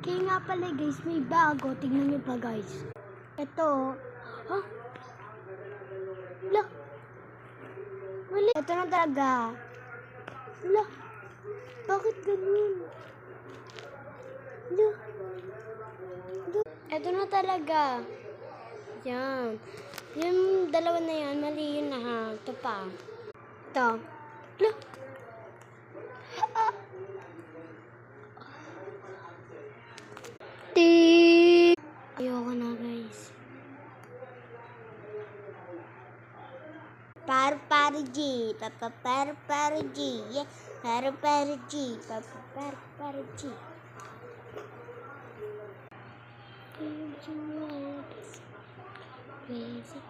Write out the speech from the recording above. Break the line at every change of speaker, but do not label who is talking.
Kaya nga pala guys, may bago. Tingnan nyo pa guys. Ito. Ha? Wala. Wala. Ito na talaga. Wala. Bakit ganun? Wala. Ito na talaga. Yan. Yung dalawa na yan, mali yun na ha. Ito pa. Ito. Wala. Ayoko na guys. Paru-paru-G, paru-paru-G, yeah. Paru-paru-G, paru-paru-G. Crazy.